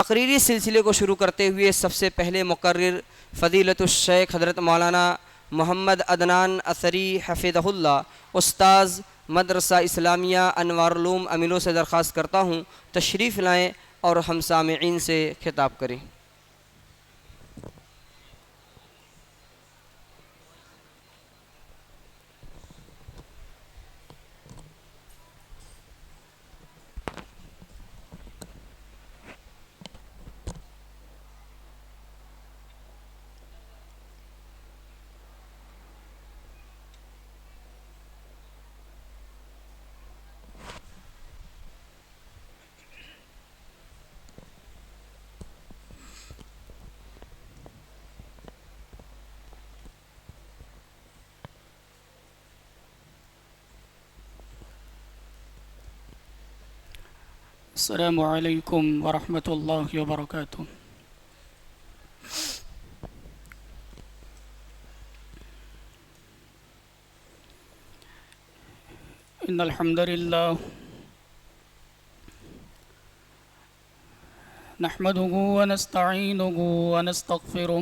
تقریری سلسلے کو شروع کرتے ہوئے سب سے پہلے مقرر فضیلت الشیخ حضرت مولانا محمد عدنان اثری حفظہ اللہ استاذ مدرسہ اسلامیہ انوار العلوم امینو سے درخواست کرتا ہوں تشریف لائیں اور ہم سامعین سے خطاب کریں۔ السلام علیکم ورحمۃ اللہ وبرکاتہ۔ ان الحمد للہ نحمده ونستعینه ونستغفره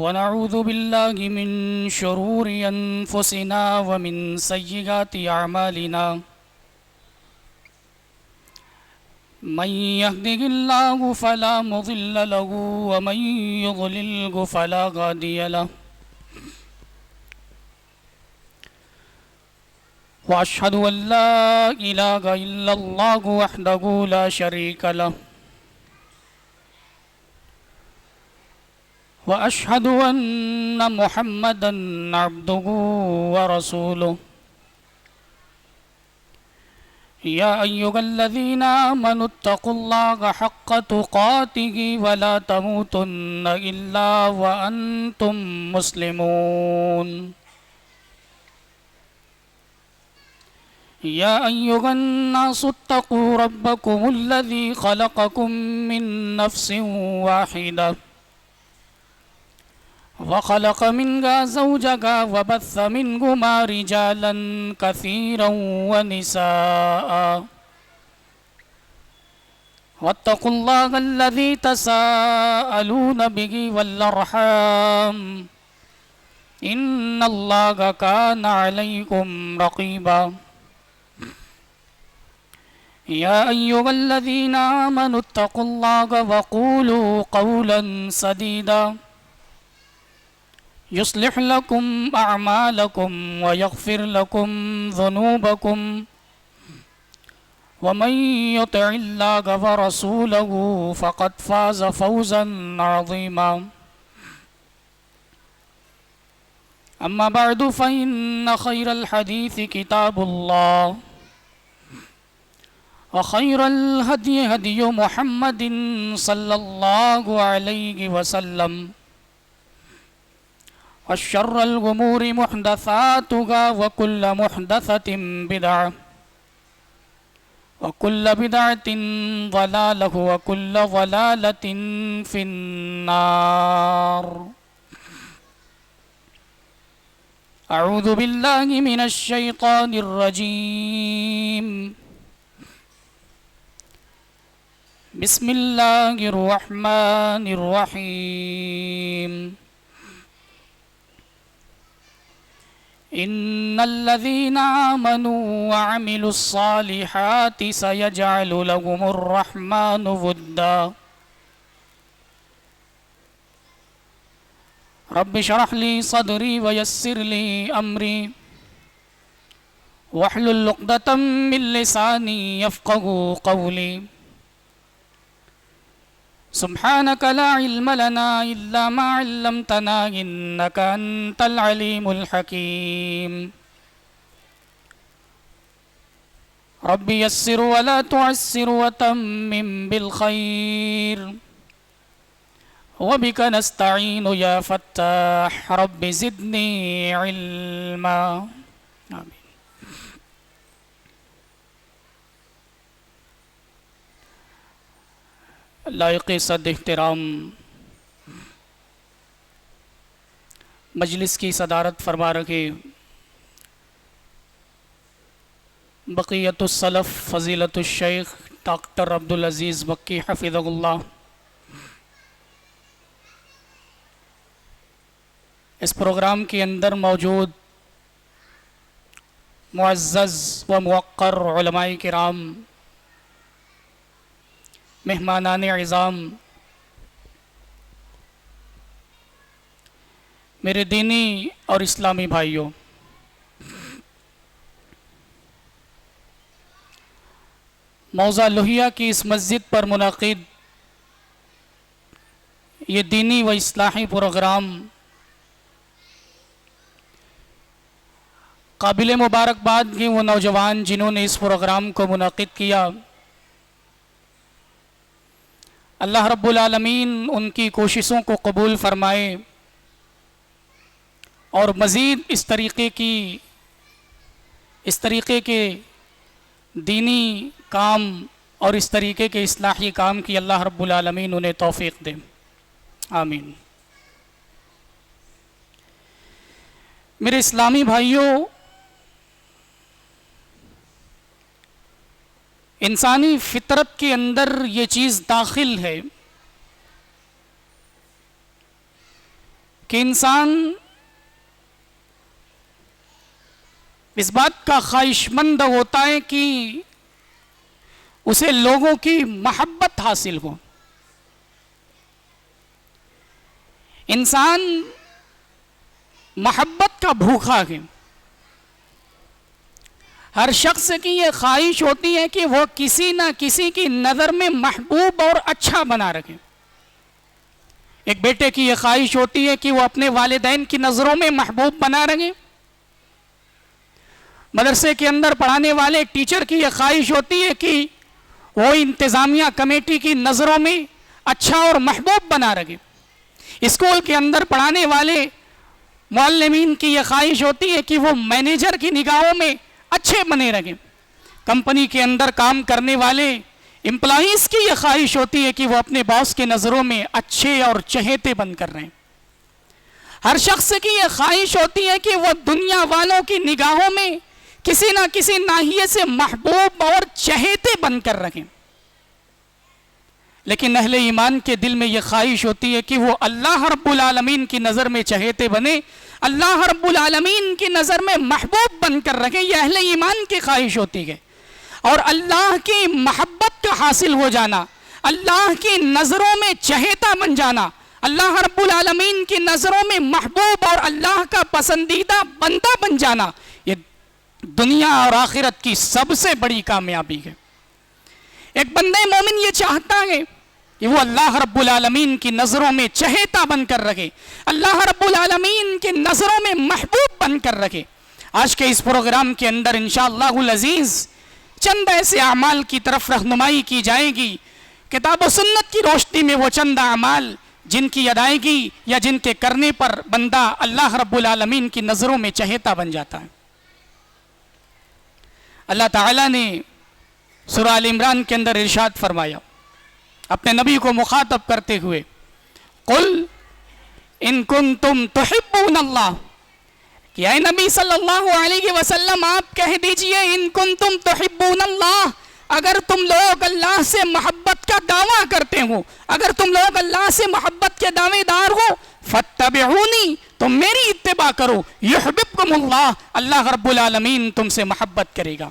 ونعوذ باللہ من شرور انفسنا ومن سیئات اعمالنا من يهده الله فلا مضل له ومن يضلل فلا هادي له واشهد ان لا اله الا الله وحده لا شريك له واشهد ان محمدا عبده ورسوله يا ايها الذين امنوا اتقوا الله حق تقاته ولا تموتن الا وانتم مسلمون يا ايها الناس اتقوا ربكم الذي خلقكم من نفس واحده وخلق منها زوجها وبث منهما رجالا كثيرا ونساء واتقوا الله الذي تساءلون به والأرحام إن الله كان عليكم رقيبا يا أيها الذين آمنوا اتقوا الله وقولوا قولا سديدا يصلح لكم أعمالكم ويغفر لكم ذنوبكم ومن يطع الله ورسوله فقد فاز فوزا عظيما أما بعد فإن خير الحديث كتاب الله وخير الهدي هدي محمد صلى الله عليه وسلم وشر الأمور محدثاتها وكل محدثة بدعة وكل بدعة ضلالة وكل ضلالة في النار أعوذ بالله من الشيطان الرجيم بسم الله الرحمن الرحيم إن الذين آمنوا وعملوا الصالحات سيجعل لهم الرحمن ودا رب اشرح لي صدري ويسر لي أمري واحلل عقدة من لساني يفقهوا قولي سبحانك لا علم لنا إلا ما علمتنا إنك أنت العليم الحكيم رب يسر ولا تعسر وتمم بالخير وبك نستعين يا فتاح رب زدني علما آمين۔ لائق صد احترام مجلس کی صدارت فرما رکھے بقیت السلف فضیلت الشیخ ڈاکٹر عبدالعزیز مکی حفظہ اللہ، اس پروگرام کے اندر موجود معزز و موقر علماء کرام، مہمانان عظام، میرے دینی اور اسلامی بھائیوں، موضع لوہیا کی اس مسجد پر منعقد یہ دینی و اصلاحی پروگرام قابل مبارکباد کے وہ نوجوان جنہوں نے اس پروگرام کو منعقد کیا، اللہ رب العالمین ان کی کوششوں کو قبول فرمائے اور مزید اس طریقے کے دینی کام اور اس طریقے کے اصلاحی کام کی اللہ رب العالمین انہیں توفیق دے، آمین۔ میرے اسلامی بھائیوں، انسانی فطرت کے اندر یہ چیز داخل ہے کہ انسان اس بات کا خواہش مند ہوتا ہے کہ اسے لوگوں کی محبت حاصل ہو۔ انسان محبت کا بھوکا ہے۔ ہر شخص کی یہ خواہش ہوتی ہے کہ وہ کسی نہ کسی کی نظر میں محبوب اور اچھا بنا رکھے۔ ایک بیٹے کی یہ خواہش ہوتی ہے کہ وہ اپنے والدین کی نظروں میں محبوب بنا رکھے۔ مدرسے کے اندر پڑھانے والے ایک ٹیچر کی یہ خواہش ہوتی ہے کہ وہ انتظامیہ کمیٹی کی نظروں میں اچھا اور محبوب بنا رکھے۔ اسکول کے اندر پڑھانے والے معلمین کی یہ خواہش ہوتی ہے کہ وہ مینیجر کی نگاہوں میں اچھے بنے رہیں۔ کمپنی کے اندر کام کرنے والے امپلائیز کی یہ خواہش ہوتی ہے کہ وہ اپنے باس کی نظروں میں اچھے اور چہیتے بن کر رہیں۔ ہر شخص کی یہ خواہش ہوتی ہے کہ وہ دنیا والوں کی نگاہوں میں کسی نہ کسی ناحیے سے محبوب اور چہیتے بن کر رہیں۔ لیکن اہل ایمان کے دل میں یہ خواہش ہوتی ہے کہ وہ اللہ رب العالمین کی نظر میں چہیتے بنے، اللہ رب العالمین کی نظر میں محبوب بن کر رکھیں۔ یہ اہل ایمان کی خواہش ہوتی ہے، اور اللہ کی محبت کا حاصل ہو جانا، اللہ کی نظروں میں چہیتا بن جانا، اللہ رب العالمین کی نظروں میں محبوب اور اللہ کا پسندیدہ بندہ بن جانا، یہ دنیا اور آخرت کی سب سے بڑی کامیابی ہے۔ ایک بندہ مومن یہ چاہتا ہے کہ وہ اللہ رب العالمین کی نظروں میں چہیتا بن کر رکھے، اللہ رب العالمین کی نظروں میں محبوب بن کر رکھے۔ آج کے اس پروگرام کے اندر انشاءاللہ العزیز چند ایسے اعمال کی طرف رہنمائی کی جائے گی، کتاب و سنت کی روشنی میں وہ چند اعمال جن کی ادائیگی یا جن کے کرنے پر بندہ اللہ رب العالمین کی نظروں میں چہیتا بن جاتا ہے۔ اللہ تعالیٰ نے سورہ آل عمران کے اندر ارشاد فرمایا اپنے نبی کو مخاطب کرتے ہوئے، قل ان کنتم تحبون اللہ، کہ اے نبی صلی اللہ علیہ وسلم آپ کہہ دیجئے ان کنتم تحبون اللہ، اگر تم لوگ اللہ سے محبت کا دعویٰ کرتے ہو، اگر تم لوگ اللہ سے محبت کے دعوے دار ہو، فاتبعونی، تم میری اتباع کرو، یحببکم اللہ، اللہ رب العالمین تم سے محبت کرے گا۔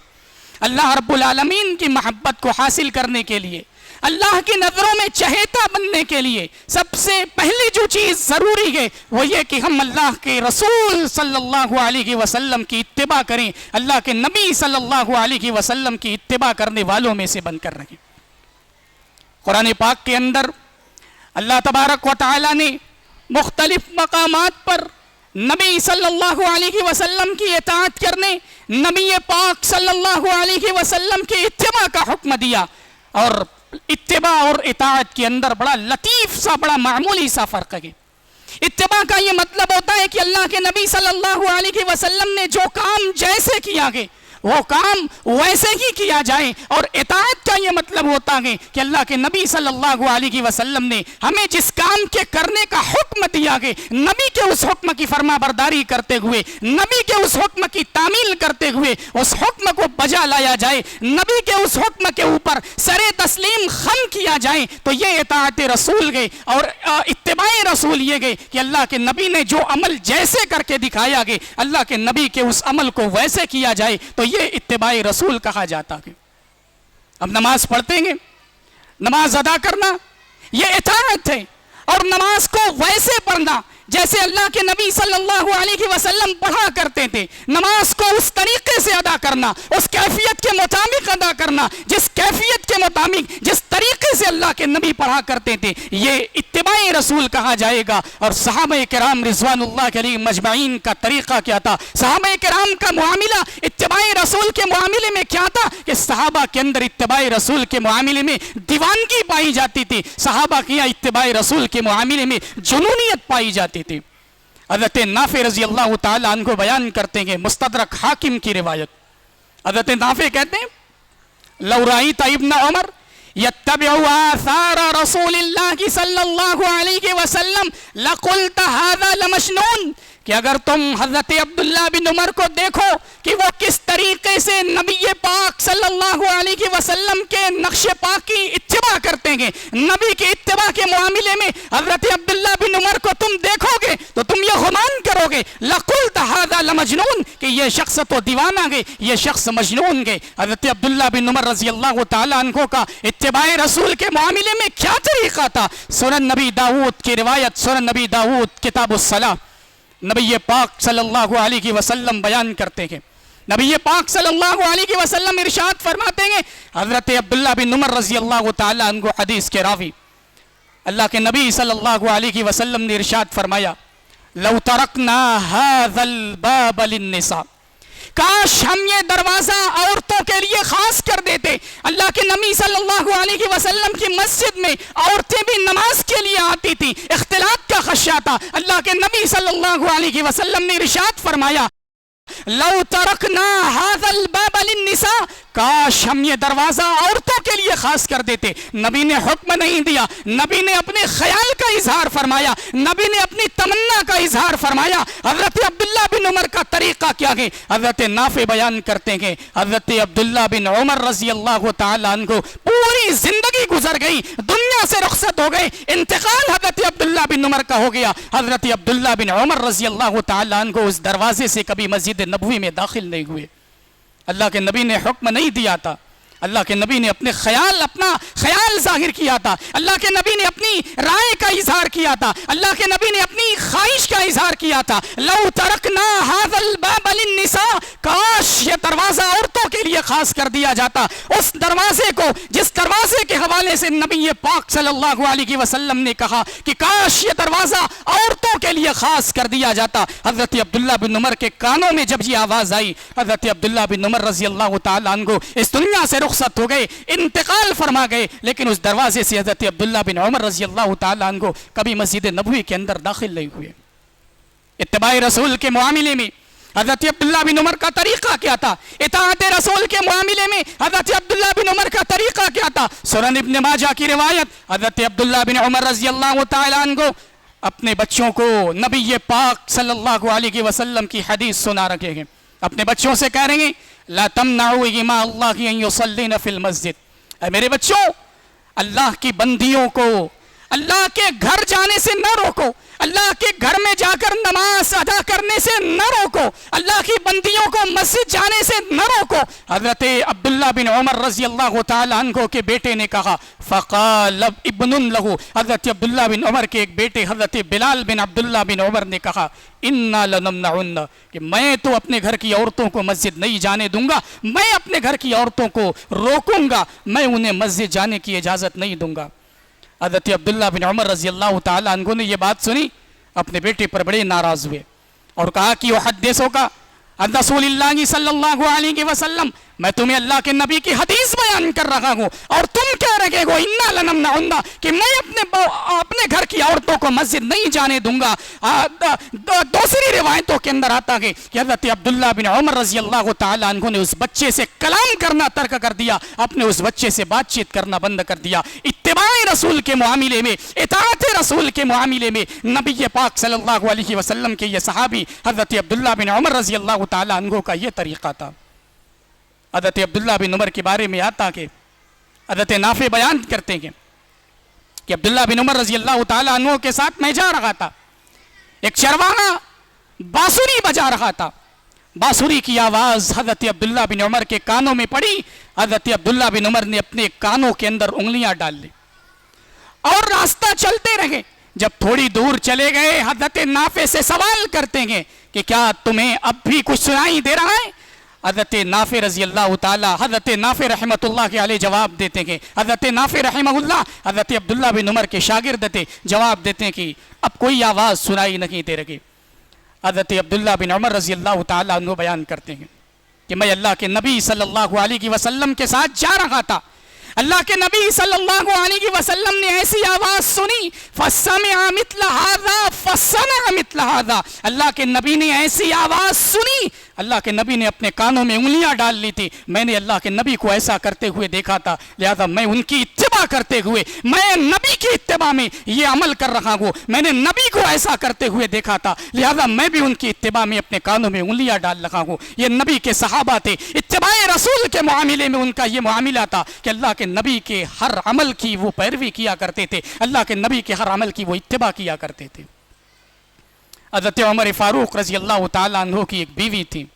اللہ رب العالمین کی محبت کو حاصل کرنے کے لیے، اللہ کی نظروں میں چہیتا بننے کے لیے سب سے پہلی جو چیز ضروری ہے وہ یہ کہ ہم اللہ کے رسول صلی اللہ علیہ وسلم کی اتباع کریں، اللہ کے نبی صلی اللہ علیہ وسلم کی اتباع کرنے والوں میں سے بن کر رہیں۔ قرآن پاک کے اندر اللہ تبارک و تعالی نے مختلف مقامات پر نبی صلی اللہ علیہ وسلم کی اطاعت کرنے، نبی پاک صلی اللہ علیہ وسلم کی اتباع کا حکم دیا، اور اتباع اور اطاعت کے اندر بڑا لطیف سا، بڑا معمولی سا فرق ہے۔ اتباع کا یہ مطلب ہوتا ہے کہ اللہ کے نبی صلی اللہ علیہ وسلم نے جو کام جیسے کیا ہے وہ کام ویسے ہی کیا جائے. اور اطاعت کا یہ مطلب ہوتا ہے کہ اللہ کے نبی صلی اللہ علیہ وسلم نے ہمیں جس کام کے کرنے کا حکم دیا ہے، نبی کے اس حکم کی فرما برداری کرتے ہوئے، نبی کے اس حکم کی تعمیل کرتے ہوئے اس حکم کو بجا لایا جائے، نبی کے اس حکم کے اوپر سر تسلیم خم کیا جائے، تو یہ اطاعت رسول گئے. اور اتباع رسول یہ گئے کہ اللہ کے نبی نے جو عمل جیسے کر کے دکھایا گئے، اللہ کے نبی کے اس عمل کو ویسے کیا جائے، تو یہ اتباع رسول کہا جاتا ہے. اب نماز پڑھتے ہیں، نماز ادا کرنا یہ اطاعت ہے. اور نماز کو ویسے پڑھنا جیسے اللہ کے نبی صلی اللہ علیہ وسلم پڑھا کرتے تھے، نماز کو اس طریقے سے ادا کرنا، اس کیفیت کے مطابق ادا کرنا جس کیفیت کے مطابق، جس طریقے سے اللہ کے نبی پڑھا کرتے تھے، یہ اتباع رسول کہا جائے گا. اور صحابہ کرام رضوان اللہ علیہم مجمعین کا طریقہ کیا تھا؟ صحابہ کرام کا معاملہ اتباع رسول کے معاملے میں کیا تھا کہ صحابہ کے اندر اتباع رسول کے معاملے میں دیوانگی پائی جاتی تھی، صحابہ کی اتباع رسول کے معاملے میں جنونیت پائی جاتی تھی. حضرت نافع رضی اللہ تعالیٰ عنہ کو بیان کرتے ہیں مستدرک حاکم کی روایت. حضرت نافع کہتے ہیں لو رأیت ابن عمر یتبع آثار رسول اللہ صلی اللہ علیہ وسلم لقلت هذا لمجنون، کہ اگر تم حضرت عبداللہ بن عمر کو دیکھو کہ وہ کس طریقے سے نبی پاک صلی اللہ علیہ وسلم کے نقش پاک کی اتباع کرتے ہیں، نبی کی اتباع کے معاملے میں حضرت عبداللہ بن عمر کو تم دیکھو گے تو تم یہ گمان کرو گے لقلت هذا لمجنون، کہ یہ شخص تو دیوانہ گئے، یہ شخص مجنون گئے. حضرت عبداللہ بن عمر رضی اللہ تعالیٰ عنہ کا اتباع رسول کے معاملے میں کیا طریقہ تھا؟ سنن نبی داؤد کی روایت، سنن نبی داؤد کتاب الصلاۃ، نبی پاک صلی اللہ علیہ وسلم بیان کرتے ہیں. نبی پاک صلی اللہ علیہ وسلم ارشاد فرماتے ہیں، حضرت عبداللہ بن عمر رضی اللہ تعالیٰ عنہ حدیث کے راوی، اللہ کے نبی صلی اللہ علیہ وسلم نے ارشاد فرمایا لو ترکنا هذا الباب للنساء، کاش ہم یہ دروازہ عورتوں کے لیے خاص کر دیتے. اللہ کے نبی صلی اللہ علیہ وسلم کی مسجد میں عورتیں بھی نماز کے لیے آتی تھی، اختلاط کا خدشہ تھا. اللہ کے نبی صلی اللہ علیہ وسلم نے ارشاد فرمایا لو ترکنا هذا الباب للنساء، کاش ہم یہ دروازہ عورتوں کے لیے خاص کر دیتے. نبی نے حکم نہیں دیا، نبی نے اپنے خیال کا اظہار فرمایا، نبی نے اپنی تمنا کا اظہار فرمایا. حضرت عبداللہ بن عمر کا طریقہ کیا ہے؟ حضرت نافع بیان کرتے ہیں حضرت عبداللہ بن عمر رضی اللہ تعالیٰ عنہ پوری زندگی گزر گئی، دنیا سے رخصت ہو گئے، انتقال حضرت عبداللہ بن عمر کا ہو گیا. حضرت عبداللہ بن عمر رضی اللہ تعالیٰ عنہ اس دروازے سے کبھی مسجد نبوی میں داخل نہیں ہوئے. اللہ کے نبی نے حکم نہیں دیا تھا، اللہ کے نبی نے اپنا خیال ظاہر کیا تھا، اللہ کے نبی نے اپنی رائے کا اظہار کیا تھا، اللہ کے نبی نے اپنی خواہش کا اظہار کیا تھا. لو ترکنا هذا الباب للنساء، کاش یہ دروازہ عورتوں کے لیے خاص کر دیا جاتا. اس دروازے کو، جس دروازے کے حوالے سے نبی پاک صلی اللہ علیہ وسلم نے کہا کہ کاش یہ دروازہ عورتوں کے لیے خاص کر دیا جاتا. حضرت عبداللہ بن عمر کے کانوں میں جب یہ آواز آئی، حضرت عبداللہ بن عمر رضی اللہ تعالیٰ عنہ اس دنیا سے رخصت ہو گئے، انتقال فرما گئے، لیکن اس دروازے سے حضرت عبداللہ بن عمر رضی اللہ تعالیٰ عنہ کبھی مسجد نبوی کے اندر داخل نہیں ہوئے. اتباع رسول کے معاملے میں حضرت عبداللہ بن عمر کا طریقہ کیا تھا؟ اطاعت رسول کے معاملے میں حضرت عبداللہ بن عمر کا طریقہ کیا تھا؟ سنن ابن ماجہ کی روایت، حضرت عبداللہ بن عمر رضی اللہ تعالیٰ عنہ اپنے بچوں کو نبی پاک صلی اللہ علیہ وسلم کی حدیث سنا رکھے ہیں. اپنے بچوں سے کہہ رہے ہیں لا تمنعوا اماء اللہ ان یصلین فی المسجد، اے میرے بچوں، اللہ کی بندیوں کو اللہ کے گھر جانے سے نہ روکو، اللہ کے گھر میں جا کر نماز ادا کرنے سے نہ روکو، اللہ کی بندیوں کو مسجد جانے سے نہ روکو. حضرت عبداللہ بن عمر رضی اللہ تعالیٰ عنہ کے بیٹے نے کہا فقال ابن لہو، حضرت عبداللہ بن عمر کے ایک بیٹے حضرت بلال بن عبداللہ بن عمر نے کہا انا لنمنعن، کہ میں تو اپنے گھر کی عورتوں کو مسجد نہیں جانے دوں گا، میں اپنے گھر کی عورتوں کو روکوں گا، میں انہیں مسجد جانے کی اجازت نہیں دوں گا. حضرت عبداللہ بن عمر رضی اللہ تعالیٰ عنہ نے یہ بات سنی، اپنے بیٹے پر بڑے ناراض ہوئے اور کہا کہ احدثک अन रसूलिल्लाह सल्लल्लाहु अलैहि वसल्लम, मैं तुम्हें अल्लाह के नबी की हदीस बयान कर रहा हूँ और तुम कह रहे हो इन्ना लनमनउन्ना कि मैं अपने घर की औरतों को मस्जिद नहीं जाने दूंगा। दूसरी रिवायतों के अंदर आता है कि हज़रत अब्दुल्ला बिन उमर रज़ी अल्लाह तआला अन्हु ने उस बच्चे से कलाम करना तर्क कर दिया, अपने उस बच्चे से बातचीत करना बंद कर दिया। इत्तिबाए रसूल के मामले में, इताअत रसूल के मामले में नबी पाक सल्लल्लाहु अलैहि वसल्लम के ये सहाबी हज़रत अब्दुल्ला बिन उमर रज़ी अल्लाह तआला अन्हु का ये तरीक़ा था। हज़रत अब्दुल्ला बिन उमर के बारे में आता कि हज़रत नाफे बयान करते हैं कि अब्दुल्ला बिन उमर रज़ी अल्लाह तआला अन्हु के साथ मैं जा रहा था, एक चरवाहा बांसुरी बजा रहा था। बांसुरी की आवाज़ हज़रत अब्दुल्ला बिन उमर के कानों में पड़ी। हज़रत अब्दुल्ला बिन उमर ने अपने कानों के अंदर उंगलियां डाल ली और रास्ता चलते रहे। जब थोड़ी दूर चले गए, हज़रत नाफे से सवाल करते हैं कि क्या तुम्हें अब भी कुछ सुनाई दे रहा है? हज़रत नाफे रज़ी अल्लाह ताला, हज़रत नाफे रहमतुल्लाह के अलैह जवाब देते हैं, हज़रत नाफे रहमहुल्लाह हज़रत अब्दुल्ला बिन उमर के शागिर्द थे, जवाब देते हैं कि अब कोई आवाज़ सुनाई नहीं दे रही। हज़रत अब्दुल्ला बिन उमर रज़ी अल्लाह ताला अन्हु बयान करते हैं कि मैं अल्लाह के नबी सल्लल्लाहु अलैहि वसल्लम के साथ जा रहा था। अल्लाह के नबी सल्लल्लाहु अलैहि वसल्लम ने ऐसी आवाज़ सुनी, फस्समिअ मिथल हाज़ा फस्सनअ मिथल हाज़ा। अल्लाह के नबी ने ऐसी आवाज़ सुनी, अल्लाह के नबी ने अपने कानों में उंगलियां डाल ली थी। मैंने अल्लाह के नबी को ऐसा करते हुए देखा था, लिहाजा मैं उनकी इत्तिबा करते हुए, मैं नबी की इत्तिबा में ये अमल कर रहा हूँ। मैंने नबी को ऐसा करते हुए देखा था, लिहाजा मैं भी उनकी इत्तिबा में अपने कानों में उंगलियां डाल रहा हूँ। ये नबी के सहाबा थे, इत्तिबाए रसूल के मामले में उनका ये मामला था कि अल्लाह के नबी के हर अमल की वो पैरवी किया करते थे, अल्लाह के नबी के हर अमल की वो इत्तिबा किया करते थे। हज़रत उमर फारूक रज़ी अल्लाह तआला अन्हु की एक बीवी थी,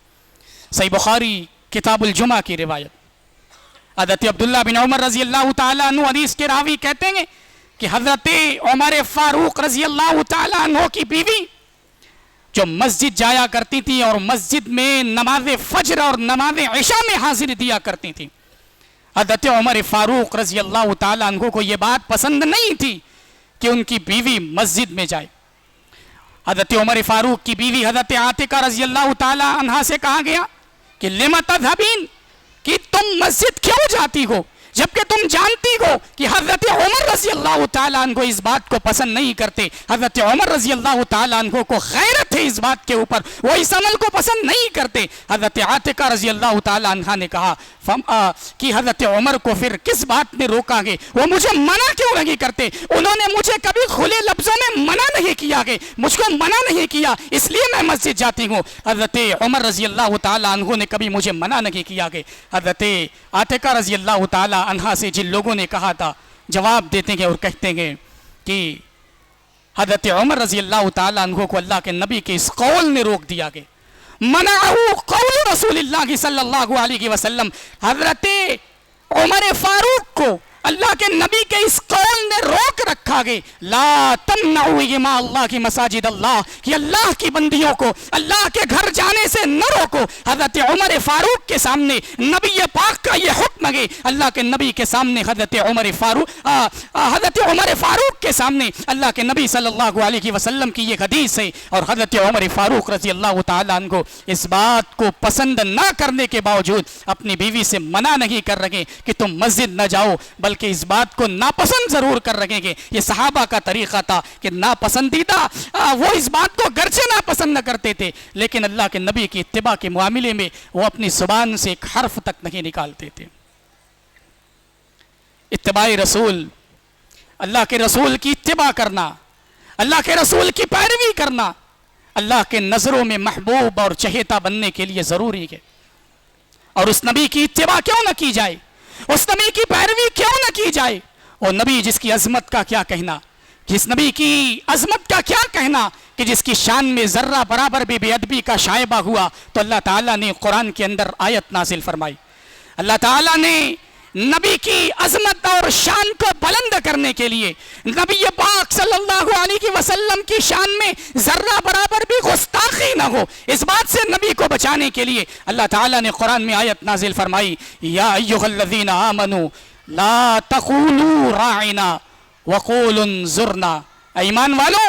सही बुखारी किताबुल जुमा की रिवायत। हज़रत अब्दुल्ला बिन उमर रज़ी अल्लाह तआला अन्हु हदीस के रावी कहते हैं कि हज़रत उमर फारूक रज़ी अल्लाह तआला अन्हु की बीवी जो मस्जिद जाया करती थी और मस्जिद में नमाज फज्र और नमाज इशा में हाजिर दिया करती थी। हज़रत उमर फारूक रज़ी अल्लाह तआला अन्हु को ये बात पसंद नहीं थी कि उनकी बीवी मस्जिद में जाए। हज़रत उमर फारूक की बीवी हज़रत आतिका रज़ी अल्लाह तआला अन्हा से कहा गया कि लिमा तज़हबीन, कि तुम मस्जिद क्यों जाती हो, जबकि तुम जानती हो कि हज़रत उमर रज़ी अल्लाह तआला अन्हु इस बात को पसंद नहीं करते। हज़रत उमर रज़ी अल्लाह तआला अन्हु को गैरत है इस बात के ऊपर, वो इस अमल को पसंद नहीं करते। हज़रत आतिका रज़ी अल्लाह तआला अन्हा ने कहा कि हज़रत उमर को फिर किस बात ने रोका है, वो मुझे मना क्यों नहीं करते? उन्होंने मुझे कभी खुले लफ्ज़ों में मना नहीं किया है, मुझको मना नहीं किया, इसलिए मैं मस्जिद जाती हूँ। हज़रत उमर रज़ी अल्लाह तआला अन्हु ने कभी मुझे मना नहीं किया है। हज़रत आतिका रज़ी अल्लाह तआला अन्हा से जिन लोगों ने कहा था, जवाब देते हैं और कहते हैं कि हज़रत उमर रज़ी अल्लाह तआला अन्हु को अल्लाह के नबी के इस कौल ने रोक दिया गया, मनाहू कौल रसूलिल्लाह सल्लल्लाहु अलैहि वसल्लम। हज़रत उमर फारूक को अल्लाह के नबी के इस कौल ने रोक रखा है, ला तमनऊ इमा अल्लाह की मसाजिद अल्लाह, कि अल्लाह की बंदियों को अल्लाह के घर जाने से न रोको। हज़रत उमर फारूक के सामने नबी पाक का ये हुक्म है, अल्लाह के नबी के सामने हज़रत उमर फारूक के सामने अल्लाह के नबी सल्लल्लाहु अलैहि वसल्लम की ये हदीस है। और हज़रत उमर फारूक रज़ी अल्लाह तआला अन्हु इस बात को पसंद ना करने के बावजूद अपनी बीवी से मना नहीं कर रहे कि तुम मस्जिद न जाओ, कि इस बात को नापसंद जरूर कर रहे हैं। ये सहाबा का तरीका था कि नापसंदीदा, वो इस बात को गरचे नापसंद न करते थे, लेकिन अल्लाह के नबी की इत्तिबा के मामले में वो अपनी जुबान से एक हर्फ तक नहीं निकालते थे। इत्तिबाए रसूल, अल्लाह के रसूल की इत्तिबा करना, अल्लाह के रसूल की पैरवी करना अल्लाह के नजरों में महबूब और चहेता बनने के लिए जरूरी है। और उस नबी की इत्तिबा क्यों न की जाए, उस नबी की पैरवी क्यों न की जाए? और नबी जिसकी अजमत का क्या कहना, जिस नबी की अजमत का क्या कहना कि जिसकी शान में जर्रा बराबर भी बेअदबी का शायबा हुआ, तो अल्लाह ताला ने कुरान के अंदर आयत नाजिल फरमाई। अल्लाह ताला ने नबी की अजमत और शान को बुलंद करने के लिए नबी पाक सल्लल्लाहु अलैहि वसल्लम की शान में जर्रा बराबर भी गुस्ताखी न हो, इस बात से नबी को बचाने के लिए अल्लाह ताला ने कुरान में आयत नाजिल फरमाई, या अय्युहल्लज़ीना आमनू ला तक़ूलू राइना वक़ूलू ज़ुरना। ईमान वालों,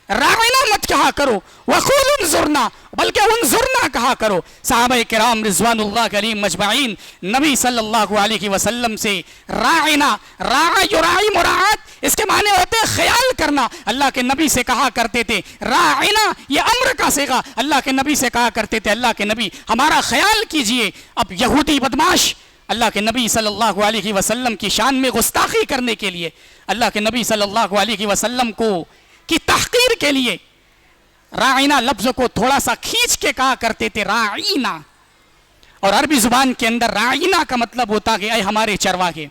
राइना मत कहा करो, वक़ूल उन्ज़ुरना, बल्कि उन्ज़ुरना कहा करो। सहाबा किराम रिज़वानुल्लाह अलैहिम अजमाइन नबी सल्लल्लाहु अलैहि वसल्लम से राइना, रा युराई मुराद, इसके माने होते ख्याल करना, अल्लाह के नबी से कहा करते थे। राइना ये अम्र का सेगा, अल्लाह के नबी से कहा करते थे, अल्लाह के नबी हमारा ख्याल कीजिए। अब यहूदी बदमाश अल्लाह के नबी सल्लल्लाहु अलैहि वसल्लम की शान में गुस्ताखी करने के लिए, अल्लाह के नबी सल्लल्लाहु अलैहि वसल्लम को की तहकीर के लिए राइना लफ्ज़ को थोड़ा सा खींच के कहा करते थे राइना। और अरबी जुबान के अंदर राइना का मतलब होता है ऐ हमारे चरवाहे।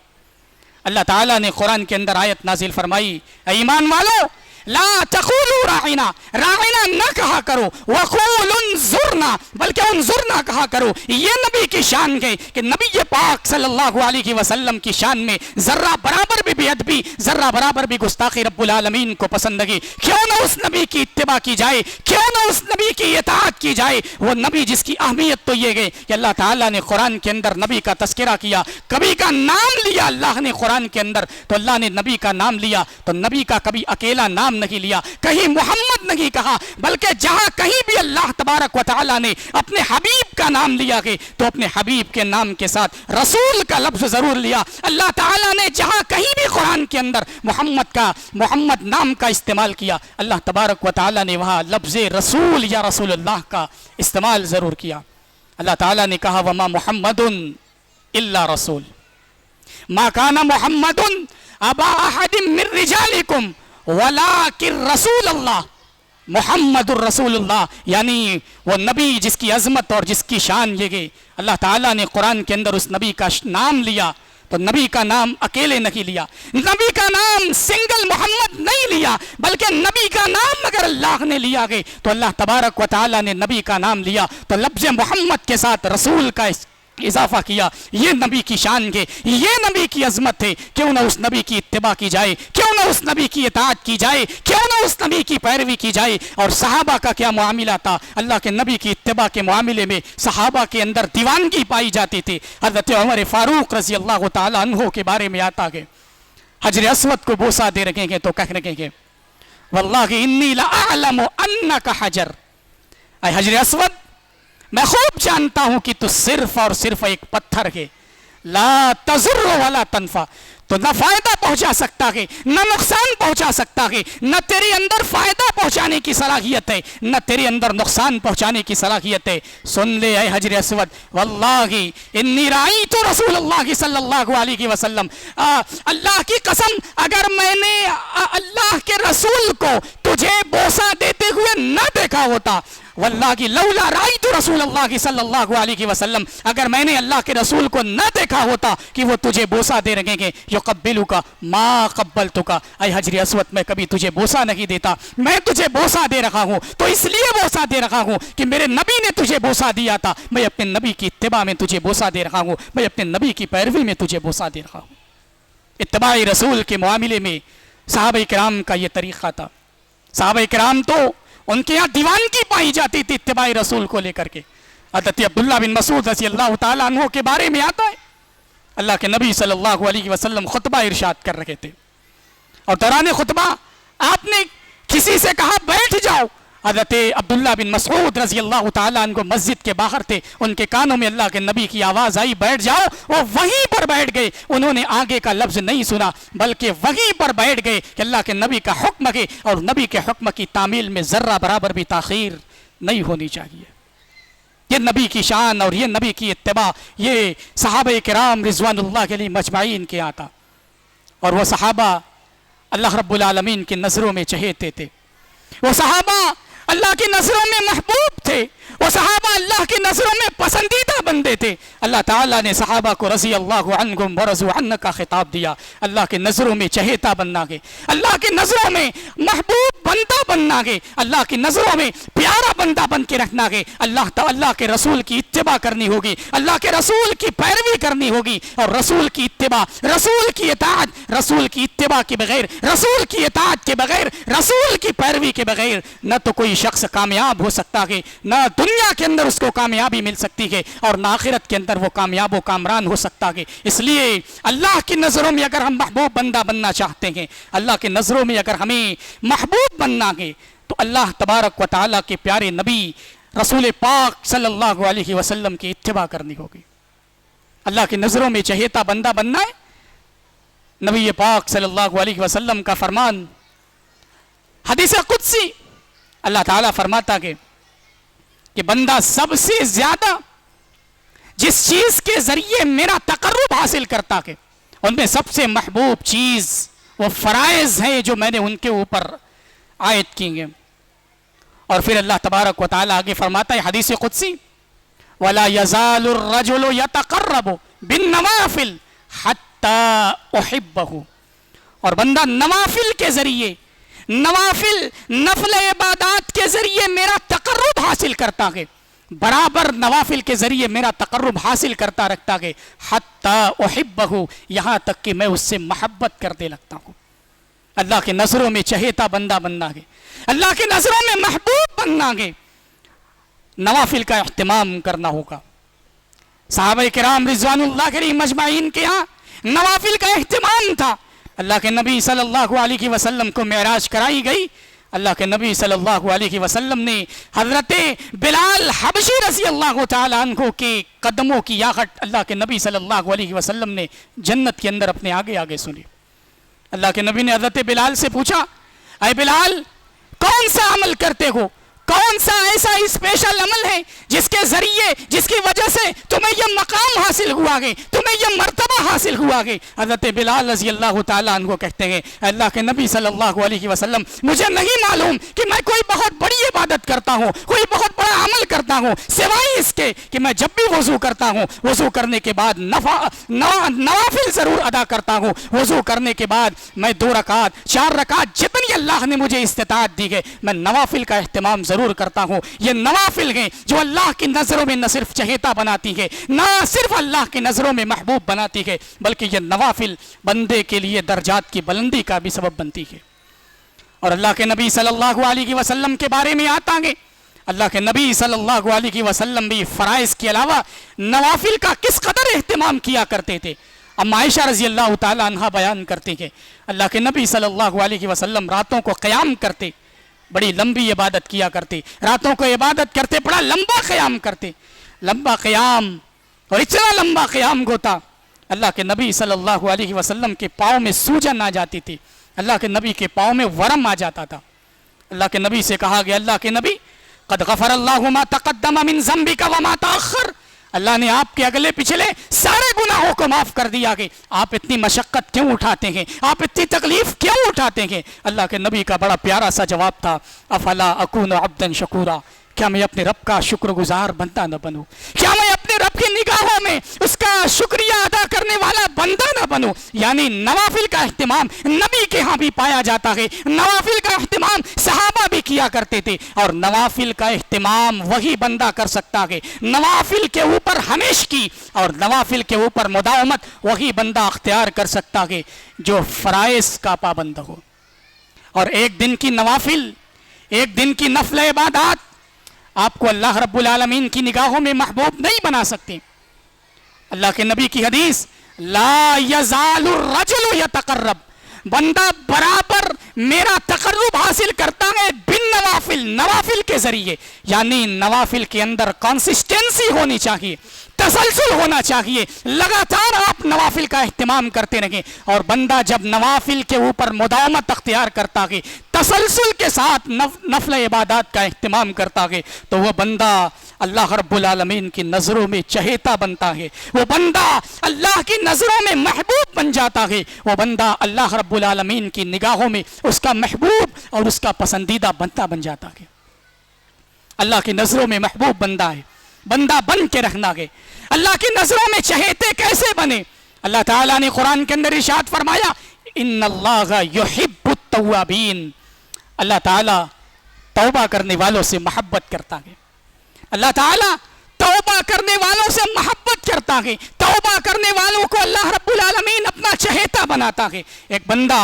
अल्लाह ताला ने कुरान के अंदर आयत नाजिल फरमाई, ऐ ईमान वालो ला तक़ूलू राइना, राइना न कहा करो, वक़ूल उन्ज़ुरना, बल्कि उन्ज़ुरना कहा करो। ये नबी की शान है कि नबी पाक सल्लल्लाहु अलैहि वसल्लम की शान में जर्रा बराबर भी बेअदबी, जर्रा बराबर भी गुस्ताखी रब्बुल आलमीन को पसंद लगी। क्यों ना उस नबी की इत्तिबा की जाए, क्यों ना उस नबी की इताअत की जाए। वो नबी जिसकी अहमियत तो ये है कि अल्लाह ताला ने कुरान के अंदर नबी का तस्करा किया, कभी का नाम लिया अल्लाह ने कुरान के अंदर, तो अल्लाह ने नबी का नाम लिया, तो नबी का कभी अकेला नाम नहीं लिया, कहीं मोहम्मद नहीं कहा, बल्कि जहां कहीं भी अल्लाह तबारक व तआला ने अपने हबीब का नाम लिया है तो अपने हबीब के नाम के साथ रसूल का लफ्ज जरूर लिया। अल्लाह ताला ने जहां कहीं भी कुरान के अंदर मोहम्मद नाम का इस्तेमाल किया, अल्लाह तबारक व तआला ने वहां लफ्ज रसूल या रसूलुल्लाह का इस्तेमाल जरूर किया। अल्लाह ताला ने कहा वमा मुहम्मदुन इल्ला रसूल, मा काना मुहम्मदुन अबा अहदिम मिन रिजालिकुम वलाकिन रसूलुल्लाह मुहम्मदुर रसूलुल्लाह, यानी वो नबी जिसकी अजमत और जिसकी शान ये है। अल्लाह ताला ने कुरान के अंदर उस नबी का नाम लिया तो नबी का नाम अकेले नहीं लिया, नबी का नाम सिंगल मोहम्मद नहीं लिया, बल्कि नबी का नाम अगर अल्लाह ने लिया है तो अल्लाह तबारक व तआला ने नबी का नाम लिया तो लफ्ज़ मोहम्मद के साथ रसूल का इजाफा किया। ये नबी की शान है, ये नबी की अजमत है। क्यों ना उस नबी की इत्तिबा की जाए, क्यों ना उस नबी की इताअत की जाए, क्यों ना उस नबी की पैरवी की जाए। और सहाबा का क्या मामला था, अल्लाह के नबी की इत्तिबा के मामले में सहाबा के अंदर दीवानगी पाई जाती थी। हज़रत उमर फारूक रज़ी अल्लाह तआला अन्हु के बारे में आता है, हजर अस्वद को बोसा दे रखे हैं तो कह रखे हैं वल्लाहि इन्नी लअअलमु अन्नका हजर, ऐ हजर अस्वद मैं खूब जानता हूं कि तू सिर्फ और सिर्फ एक पत्थर है। ला तजुर्रु वला तनफा, तो न फायदा पहुंचा सकता है न नुकसान पहुंचा सकता है, न तेरे अंदर फायदा पहुंचाने की सलाहियत है न तेरे अंदर नुकसान पहुंचाने की सलाहियत है। सुन ले ऐ हजर अस्वद, वल्लाहि इन्नी राईतु रसूलुल्लाह सल्लल्लाहु अलैहि वसल्लम, अल्लाह की कसम अगर मैंने अल्लाह के रसूल को तुझे बोसा देते हुए न देखा होता, वल्लाहि लौला राईतु रसूलुल्लाह सल्लल्लाहु अलैहि वसल्लम, अगर मैंने अल्लाह के रसूल को न देखा होता कि वो तुझे बोसा दे रहे हैं, युक़ब्बिलुका मा क़ब्बलतुका, ऐ हजर अस्वद मैं कभी तुझे बोसा नहीं देता, मैं तुझे बोसा दे रहा हूँ तो इसलिए बोसा दे रहा हूँ कि मेरे नबी ने तुझे बोसा दिया था। मैं अपने नबी की इत्तिबा में तुझे बोसा दे रहा हूँ, मैं अपने नबी की पैरवी में तुझे बोसा दे रहा हूँ। इत्तिबाए रसूल के मामले में सहाबा किराम का ये तरीक़ा था। सहाबा किराम तो उनके यहाँ दीवानगी पाई जाती थी इत्तिबाए रसूल को लेकर के। हज़रत अब्दुल्लाह बिन मसूद रज़ी अल्लाह तआला अन्हु के बारे में आता है, अल्लाह के नबी सल्लल्लाहु अलैहि वसल्लम खुतबा इरशाद कर रहे थे और दौरान खुतबा आपने किसी से कहा बैठ जाओ। हज़रत अब्दुल्लाह बिन मसूद रज़ी अल्लाह तआला अन्हु मस्जिद के बाहर थे, उनके कानों में अल्लाह के नबी की आवाज़ आई बैठ जाओ, वो वहीं पर बैठ गए। उन्होंने आगे का लफ्ज़ नहीं सुना बल्कि वहीं पर बैठ गए कि अल्लाह के नबी का हुक्म है और नबी के हुक्म की तामील में ज़र्रा बराबर भी ताख़ीर नहीं होनी चाहिए। ये नबी की शान और ये नबी की इत्तिबा, ये सहाबा किराम रिज़वानुल्लाह अलैहिम अजमाइन के आता। और वो सहाबा अल्लाह रब्बुल आलमीन की नज़रों में चहेते थे, वो सहाबा अल्लाह की नज़रों में महबूब थे, वो सहाबा अल्लाह की नज़रों में पसंदीदा बंदे थे। अल्लाह ताला ने सहाबा को रज़ी अल्लाहु अन्हुम व रज़ू अन्हु का खिताब दिया। अल्लाह के नज़रों में चहेता बनना है, अल्लाह की नज़रों में महबूब बंदा बनना है, अल्लाह की नज़रों में प्यारा बंदा बन के रखना है। अल्लाह के रसूल की इत्तिबा करनी होगी, अल्लाह के रसूल की पैरवी करनी होगी। और रसूल की इत्तिबा, रसूल की इताअत, रसूल की इत्तिबा के बगैर, रसूल की इताअत के बगैर, रसूल की पैरवी के बगैर न तो कोई शख्स कामयाब हो सकता है, ना दुनिया के अंदर उसको कामयाबी मिल सकती है और ना आखिरत के अंदर वो कामयाब व कामरान हो सकता है। इसलिए अल्लाह की नज़रों में अगर हम महबूब बंदा बनना चाहते हैं, अल्लाह की नज़रों में अगर हमें महबूब बनना है, तो अल्लाह तबारक व तआला के प्यारे नबी रसूल पाक सल्लल्लाहु अलैहि वसल्लम की इत्तिबा करनी होगी। अल्लाह की नज़रों में चहेता बंदा बनना है। नबी पाक सल्लल्लाहु अलैहि वसल्लम का फरमान हदीस कुदसी, अल्लाह ताला फरमाता है कि बंदा सबसे ज्यादा जिस चीज के जरिए मेरा तकर्रुब हासिल करता है, उनमें सबसे महबूब चीज वो फराइज है जो मैंने उनके ऊपर आयत की है। और फिर अल्लाह तबारक व तआला आगे फरमाता है हदीस कुदसी, वला यज़ालुर रजुलु यतक़र्रबु बिन नवाफिल हत्ता उहिब्बहु, और बंदा नवाफिल के जरिए, नवाफिल नफल इबादत के जरिए मेरा तकर्रुब हासिल करता है, बराबर नवाफिल के जरिए मेरा तकर्रुब हासिल करता रखता है, हत्ता उहिब्बहु, यहाँ तक कि मैं उससे मोहब्बत करने लगता हूँ। अल्लाह के नजरों में चहेता बंदा बनना है, अल्लाह के नजरों में महबूब बनना है, नवाफिल का इह्तिमाम करना होगा। सहाबा किराम रिज़वानुल्लाह अलैहिम अजमाइन के यहाँ नवाफिल का इह्तिमाम था। अल्लाह के नबी सल्लल्लाहु अलैहि वसल्लम को मेराज कराई गई। अल्लाह के नबी सल्लल्लाहु अलैहि वसल्लम ने हजरत बिलाल हबशी रज़ी अल्लाह तआला अन्हु के कदमों की याहट अल्लाह के नबी सल्लल्लाहु अलैहि वसल्लम ने जन्नत के अंदर अपने आगे आगे सुनी। अल्लाह के नबी ने हजरत बिलाल से पूछा, अय बिलाल कौन सा अमल करते हो, कौन सा ऐसा स्पेशल अमल है जिसके जरिए, जिसकी वजह से तुम्हें यह मकाम हासिल हुआ है, तुम्हें यह मर्तबा हासिल हुआ है। हज़रत बिलाल रज़ी अल्लाह तआला अन्हु कहते हैं, अल्लाह के नबी सल्लल्लाहु अलैहि वसल्लम मुझे नहीं मालूम कि मैं कोई बहुत बड़ी इबादत करता हूँ, कोई बहुत बड़ा अमल करता हूँ, सिवाय इसके कि मैं जब भी वजू करता हूँ, वजू करने के बाद नवाफिल जरूर अदा करता हूँ। वजू करने के बाद मैं 2 रकात 4 रकात जितनी अल्लाह ने मुझे इस्तिताअत दी है, मैं नवाफिल का इह्तिमाम जरूर करता हूँ। ये नवाफिल हैं जो अल्लाह की नजरों में न सिर्फ चहेता बनाती है, न सिर्फ अल्लाह की नजरों में महबूब बनाती है, बल्कि ये नवाफिल बंदे के लिए दर्जात की बुलंदी का भी सबब बनती है। और अल्लाह के नबी सल्लल्लाहु अलैहि वसल्लम के बारे में आता है, अल्लाह के नबी सल्लल्लाहु अलैहि वसल्लम भी फराइज के अलावा नवाफिल का किस कदर एहतिमाम किया करते थे। अम्मा आयशा रज़ी अल्लाह तआला अन्हा बयान करती है, अल्लाह के नबी सल्लल्लाहु अलैहि वसल्लम रातों को क़याम करते, बड़ी लंबी इबादत किया करते, रातों को इबादत करते, बड़ा लंबा क़याम करते, लंबा क़याम, और इतना लंबा क़याम होता अल्लाह के नबी सल्लल्लाहु अलैहि वसल्लम के पाँव में सूजन आ जाती थी, अल्लाह के नबी के पाँव में वरम आ जाता था। अल्लाह के नबी से कहा गया, अल्लाह के नबी क़द गफ़रल्लाहु मा तक़द्दम मिन ज़ंबिका व मा तअख़्ख़र, अल्लाह ने आपके अगले पिछले सारे गुनाहों को माफ कर दिया कि आप इतनी मशक्कत क्यों उठाते हैं, आप इतनी तकलीफ क्यों उठाते हैं। अल्लाह के नबी का बड़ा प्यारा सा जवाब था, अफला अकूनु अब्दन शकूरा, क्या मैं अपने रब का शुक्रगुजार बंदा न बनूं, क्या मैं अपने रब की निगाहों में उसका शुक्रिया अदा करने वाला बंदा न बनूं। यानी नवाफिल का इह्तिमाम नबी के यहाँ भी पाया जाता है, नवाफिल का इह्तिमाम सहाबा भी किया करते थे, और नवाफिल का इह्तिमाम वही बंदा कर सकता है, नवाफिल के ऊपर हमेशगी और नवाफिल के ऊपर मुदावमत वही बंदा अख्तियार कर सकता है जो फराइज का पाबंद हो। और एक दिन की नवाफिल, एक दिन की नफल इबादत आपको अल्लाह रब्बुल आलमीन की निगाहों में महबूब नहीं बना सकते। अल्लाह के नबी की हदीस, ला यज़ालुर रजुलु यतक़र्रब, बंदा बराबर मेरा तकर्रुब हासिल करता है बिन नवाफिल, नवाफिल के जरिए, यानी नवाफिल के अंदर कंसिस्टेंसी होनी चाहिए, तसलसल होना चाहिए, लगातार आप नवाफिल का इह्तिमाम करते रहें। और बंदा जब नवाफिल के ऊपर मुदावमत अख्तियार करता है, तसलसल के साथ नफल इबादत का इह्तिमाम करता है, तो वह बंदा अल्लाह रब्बुल आलमीन की नज़रों में चहेता बनता है, वो बंदा अल्लाह की नज़रों में महबूब बन जाता है, वो बंदा अल्लाह रब्बुल आलमीन की निगाहों में उसका महबूब और उसका पसंदीदा बंदा बन जाता है। अल्लाह की नज़रों में महबूब बंदा है, बंदा बन के रखना है। अल्लाह की नज़रों में चहेते कैसे बने? अल्लाह ताला ने कुरान के अंदर इरशाद फरमाया, इन्नल्लाह युहिब्बुत तव्वाबीन, अल्लाह ताला तौबा करने वालों से मोहब्बत करता है। अल्लाह ताला तौबा करने वालों से मोहब्बत करता है, तौबा करने वालों को अल्लाह रब्बुल आलमीन अपना चहेता बनाता है। एक बंदा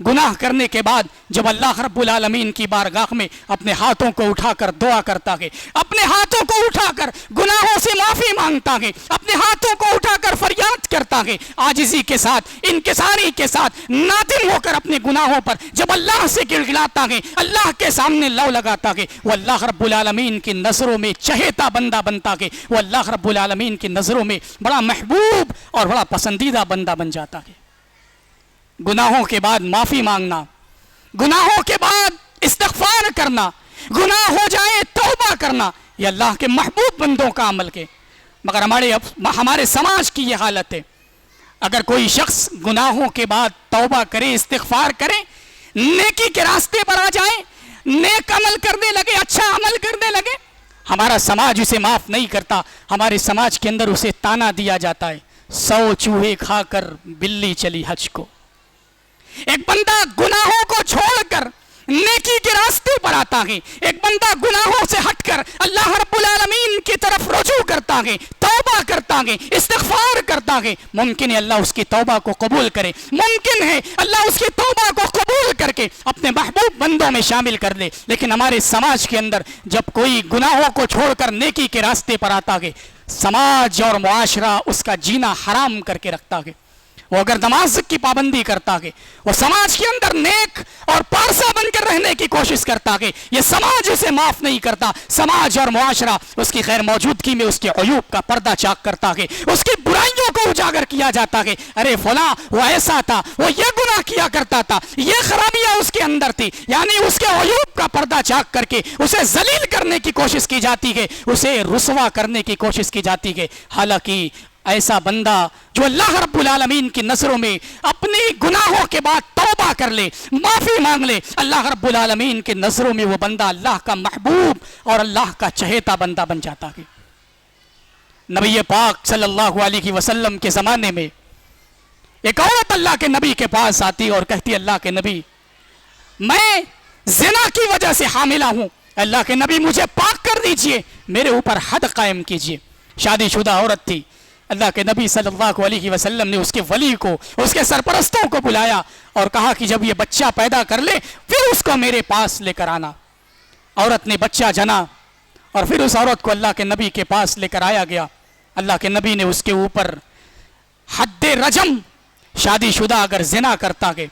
गुनाह करने के बाद जब अल्लाह रब्बुल आलमीन की बारगाह में अपने हाथों को उठाकर दुआ करता है, अपने हाथों को उठाकर गुनाहों से माफी मांगता है, अपने हाथों को उठाकर फरियाद करता है, आजिज़ी के साथ, इनकिसारी के साथ, नादिम होकर अपने गुनाहों पर जब अल्लाह से गिड़गिड़ाता है, अल्लाह के सामने लौ लगाता है, वो अल्लाह रब्बुल आलमीन की नज़रों में चहेता बंदा बनता है, वो अल्लाह रब्बुल आलमीन की नज़रों में बड़ा महबूब और बड़ा पसंदीदा बंदा बन जाता है। गुनाहों के बाद माफी मांगना, गुनाहों के बाद इस्तिग़फ़ार करना, गुनाह हो जाए तौबा करना, ये अल्लाह के महबूब बंदों का अमल के। मगर हमारे समाज की ये हालत है, अगर कोई शख्स गुनाहों के बाद तौबा करे, इस्तिग़फ़ार करे, नेकी के रास्ते पर आ जाए, नेक अमल करने लगे, अच्छा अमल करने लगे, हमारा समाज उसे माफ नहीं करता। हमारे समाज के अंदर उसे ताना दिया जाता है, 100 चूहे खाकर बिल्ली चली हज को। एक बंदा गुनाहों को छोड़कर नेकी के रास्ते पर आता है, एक बंदा गुनाहों से हटकर अल्लाह रब्बुल आलमीन की तरफ रुजू करता है, तौबा करता है, इस्तिग़फ़ार करता है। मुमकिन है अल्लाह उसकी तौबा को कबूल करे, मुमकिन है अल्लाह उसकी तौबा को कबूल करके अपने महबूब बंदों में शामिल कर ले। लेकिन हमारे समाज के अंदर जब कोई गुनाहों को छोड़कर नेकी के रास्ते पर आता है, समाज और मुआशरा उसका जीना हराम करके रखता है। वो अगर नमाज की पाबंदी करता है, वो समाज के अंदर नेक और पारसा बनकर रहने की कोशिश करता है, ये समाज उसे माफ नहीं करता। समाज और मुआशरा उसकी गैर मौजूदगी में उसके अयूब का पर्दा चाक करता है, उसकी बुराइयों को उजागर किया जाता है। अरे फला वो ऐसा था, वो ये गुनाह किया करता था, ये खराबियां उसके अंदर थी, यानी उसके अयूब का पर्दा चाक करके उसे जलील करने की कोशिश की जाती है, उसे रुसवा करने की कोशिश की जाती है। हालांकि ऐसा बंदा जो अल्लाह रब्बुल आलमीन की नज़रों में अपनी गुनाहों के बाद तौबा कर ले, माफ़ी मांग ले, अल्लाह रब्बुल आलमीन की नज़रों में वो बंदा अल्लाह का महबूब और अल्लाह का चहेता बंदा बन जाता है। नबी पाक सल्लल्लाहु अलैहि वसल्लम के ज़माने में एक औरत अल्लाह के नबी के पास आती और कहती, अल्लाह के नबी, मैं ज़िना की वजह से हामिला हूँ, अल्लाह के नबी मुझे पाक कर दीजिए, मेरे ऊपर हद कायम कीजिए। शादीशुदा औरत थी। अल्लाह के नबी सल्लल्लाहु अलैहि वसल्लम ने उसके वली को, उसके सरपरस्तों को बुलाया और कहा कि जब ये बच्चा पैदा कर ले फिर उसको मेरे पास लेकर आना। औरत ने बच्चा जना और फिर उस औरत को अल्लाह के नबी के पास लेकर आया गया। अल्लाह के नबी ने उसके ऊपर हद्दे रजम, शादीशुदा अगर जिना करता है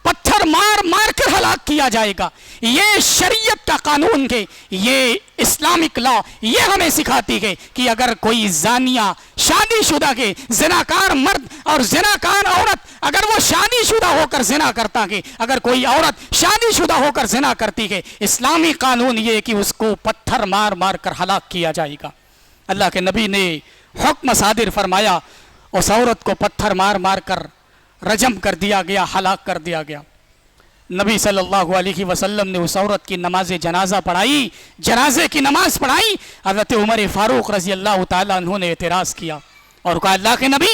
पत्थर मार मार कर हलाक किया जाएगा, ये शरीयत का कानून है, ये इस्लामिक लॉ ये हमें सिखाती है कि अगर कोई जानिया शादीशुदा है, जिनाकार मर्द और जिनाकार औरत, अगर वो शादीशुदा होकर जिना करता है, अगर कोई औरत शादीशुदा होकर जिना करती है, इस्लामी कानून ये कि उसको पत्थर मार मार कर हलाक किया जाएगा। अल्लाह के नबी ने हुक्म सादिर फरमाया, उस औरत को पत्थर मार मार कर रजम कर दिया गया, हलाक कर दिया गया। नबी सल्लल्लाहु अलैहि वसल्लम ने उस औरत की नमाज जनाजा पढ़ाई, जनाजे की नमाज पढ़ाई। हज़रत उमर फारूक रज़ी अल्लाह ताला अन्हु ने एतराज़ किया और कहा, अल्लाह के नबी,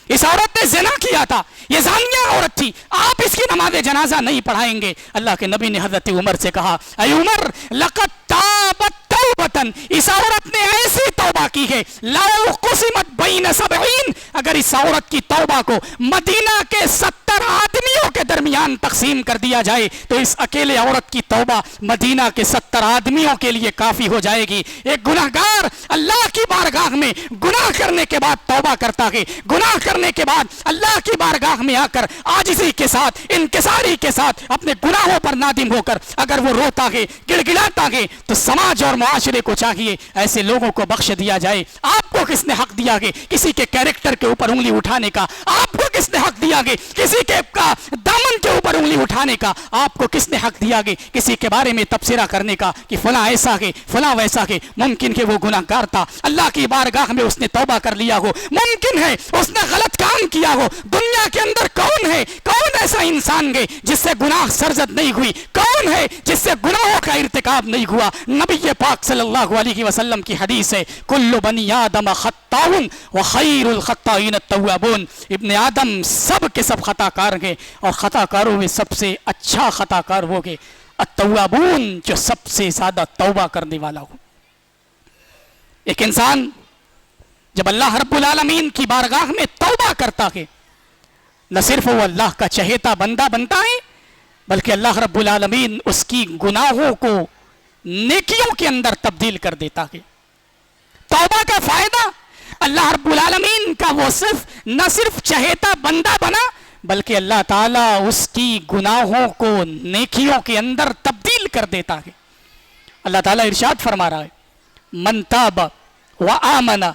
इस औरत ने ज़िना किया था, ये जानिया औरत थी, आप इसकी नमाज जनाजा नहीं पढ़ाएंगे। अल्लाह के नबी ने हज़रत उमर से कहा, ऐ उमर, लक़द ताबत तौबतन, इस औरत ने ऐसी तौबा की है, लौ कुसिमत बैन सबईन, अगर इस औरत की तौबा को मदीना के 70 आदमियों के दरमियान तकसीम कर दिया जाए तो इस अकेले औरत की तौबा मदीना के 70 आदमियों के लिए काफी हो जाएगी। एक गुनाहगार अल्लाह की बारगाह में गुनाह करने के बाद तौबा करता है, गुनाह करने के बाद अल्लाह की बारगाह में आकर आजिज़ी के साथ, इनकिसारी के साथ अपने गुनाहों पर नादिम होकर अगर वो रोता है, गिड़गिड़ाता है, तो समाज और मुआशरे को चाहिए ऐसे लोगों को बख्श दिया जाए। आपको किसने हक दिया है किसी के कैरेक्टर के ऊपर उंगली उठाने का? आपको किसने हक दिया है किसी के दामन के ऊपर उंगली उठाने का? आपको किसने हक दिया है किसी के बारे में तबसरा करने का कि फला ऐसा है, फला वैसा है? मुमकिन है वो गुनाहगार था, अल्लाह की बारगाह में उसने तौबा कर लिया हो, मुमकिन है उसने गलत काम किया हो। दुनिया के अंदर कौन है, कौन ऐसा इंसान है जिससे गुनाह सरजद नहीं हुई? कौन है जिससे गुनाहों का इर्तिकाब नहीं हुआ? नबी पाक सल्लल्लाहु अलैहि वसल्लम की हदीस है, कुल्लु बनी आदम खत्ताउन व खैरुल खत्ताइन अत-तव्वाबून, इब्ने आदम सब के सब खताकार हैं और खताकारों में सबसे अच्छा खताकार वो है अत-तव्वाबून, जो सबसे ज्यादा तौबा करने वाला हो। एक इंसान जब अल्लाह रब्बुल आलमीन की बारगाह में तौबा करता है, न सिर्फ वो अल्लाह का चहेता बंदा बनता है बल्कि अल्लाह रब्बुल आलमीन उसकी गुनाहों को नेकियों के अंदर तब्दील कर देता है। तौबा का फायदा अल्लाह रब्बुल आलमीन का वो न सिर्फ चहेता बंदा बना, बल्कि अल्लाह ताला उसकी गुनाहों को नेकियों के अंदर तब्दील कर देता है। अल्लाह ताला इरशाद फरमा रहा है, मन ताब व आमना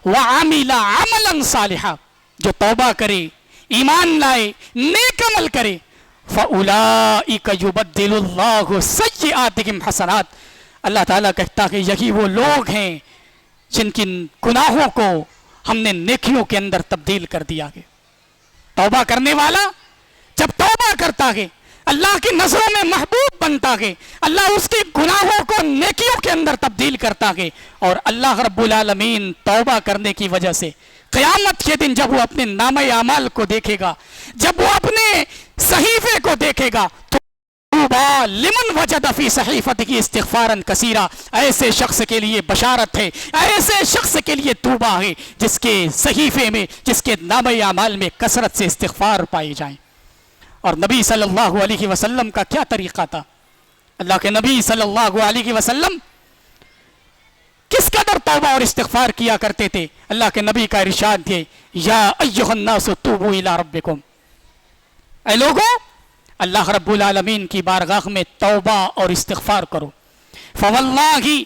व आमिला अमलन सालिहा, जो तौबा करे, ईमान लाए, नेक अमल करे, फ़उलाइका युबद्दिलुल्लाहु सय्यिआतिहिम हसनात, अल्लाह ताला कहता है यही वो लोग हैं जिनकी गुनाहों को हमने नेकियों के अंदर तब्दील कर दिया है। तौबा करने वाला जब तौबा करता है, अल्लाह की नजरों में महबूब बनता है, अल्लाह उसके गुनाहों को नेकियों के अंदर तब्दील करता है। और अल्लाह रब्बुल आलमीन तौबा करने की वजह से क़यामत के दिन जब वो अपने नामे आमाल को देखेगा, जब वो अपने सहीफे को देखेगा, तो तूबा लिमन वजद फी सहीफतिही इस्तिग़फ़ारन कसीरा, ऐसे शख्स के लिए बशारत है, ऐसे शख्स के लिए तूबा है जिसके सहीफे में, जिसके नामे आमाल में कसरत से इस्तिग़फ़ार पाए जाएं। और नबी सल्लल्लाहु अलैहि वसल्लम का क्या तरीक़ा था? अल्लाह के नबी सल्लल्लाहु अलैहि वसल्लम किस कदर तौबा और इस्तिग़फ़ार किया करते थे? अल्लाह के नबी का इरशाद है, या अय्युहन्नासु तूबू इला रब्बिकुम, ऐ लोगों अल्लाह रब्बुल आलमीन की बारगाह में तौबा और इस्तिग़फ़ार करो। फ़वल्लाहि